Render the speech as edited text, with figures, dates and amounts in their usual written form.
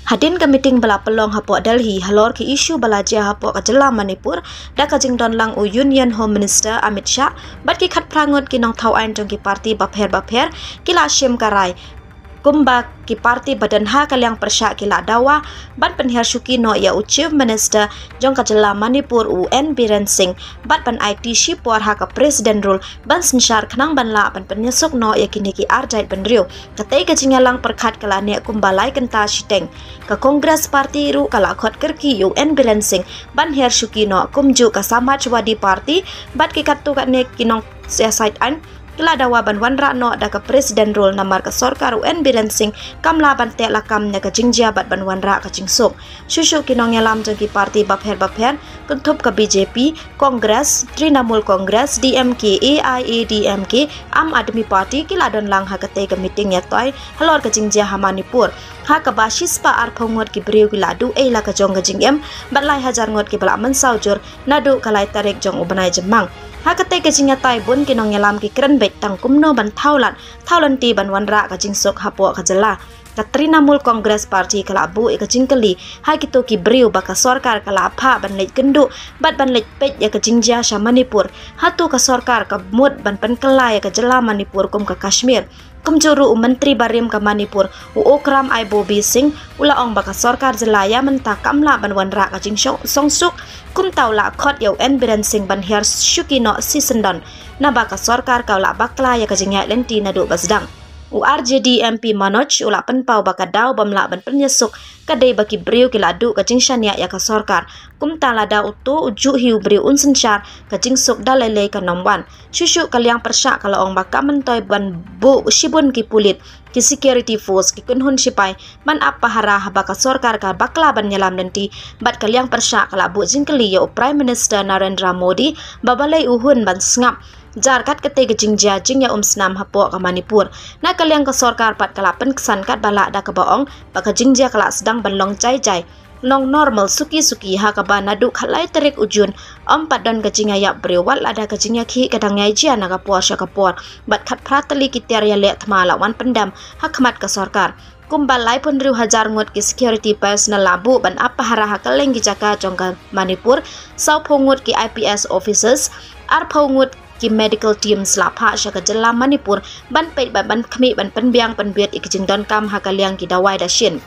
Hadin ka meeting bala pelong hapo Delhi halor ki isu bala ja hapo ka jela Manipur da ka jing don lang u Union Home Minister Amit Shah bat ki khat prangot ki nong thau ain jong ki parti bapher ki la shem karai kumba ki parti badan ha kalyang persya ki la dawa ban penher syuki no ya u Chief Minister jong ka jela Manipur UN Biren Singh bat pan IT shipwar ha ka President rule ban sensyar khnang ban la pan penyesuk no ya kini ki arjait ban riu katai ka jingalang perkhat kala ne kumbalai kenta shiteng ka Kongres Parti ru kala khot kerki UN Biren Singh ban her syuki no kumju ka Samajwadi Parti bat ki katu ka ne kinong siasait an kila dawa ban wanra no da ka President role namar ka sorkar UN Biren Singh kamla ban te lakam ne ka jingjia bat ban wanra ka jingsuk shushu kinong yalam jong ki parti bapher kuntup ka BJP Kongres Trinamool Kongres DMK AIADMK Am Admi Party kila don lang ha ka te ka meeting ya toy halor ka jingjia ha Manipur ha ka basis pa ar phongot ki breu ki ladu e la ka jong ka jingem ban lai hajar ngot ki bala man saujur nadu kalai tarik jong ubanai jemang hakate ke jinga tai bun kinong yalam ki kren bet tang kumno ban thaulan ti ban wanra ka jingsok hapo ka jela ka Trinamool Kongres Party kala bu e ka jingkali hai kitu ki briu baka sorkar kala pha ban lej kendu bat ban lej pet ya ka jingjia sha Manipur hatu ka sorkar ka mut ban pen kala ya ka jela Manipur kum ka Kashmir kumjuru menteri barim ka Manipur Okram Aibobi Singh ula ong baka sorkar jelaya menta kamla ban wanra ka jingsok songsuk kum taula khot yau en Biren Singh ban her syukino sisendon na baka sorkar kaula bakla ya ka jingya lenti na do basdang RJD MP Manoj ula penpau baka daw bamla ban penyesuk kadai baki briu ki ladu ka jingshania ya ka sorkar kum tala da utu uju hiu briu unsensyar ka jingsuk dalele ka nomwan shushu kalyang persya kala ong baka mentoy ban bu shibun ki pulit ki security force ki kunhun sipai man apa hara baka sorkar ka bakla ban nyalam nanti bat kalyang persya kala bu jingkeli ya Prime Minister Narendra Modi babalai uhun ban sngap jarkat kete ke jingjia jingya snam hapo ka Manipur na kalyang ka sorkar pat kala pen kesan kat bala da ka baong baka jingjia kala sedang banlong jai long normal suki ha ka ba nadu khalai terik ujun pat don ka jingya ya brewal ada ka jingya ki kadang ngai jia na ka por sha ka por bat khat pratali ki ter ya le thma lawan pendam hakmat ka sorkar kumbalai pun riu hajar ngut ki security personal labu ban apa hara hakaleng ki jaka jongka Manipur sau phongut ki IPS officers ar phongut ki medical team selapha sya ka jela Manipur ban peit ban khmi ban penbiang penbiet ik jingdon kam hakaliang ki dawai da shin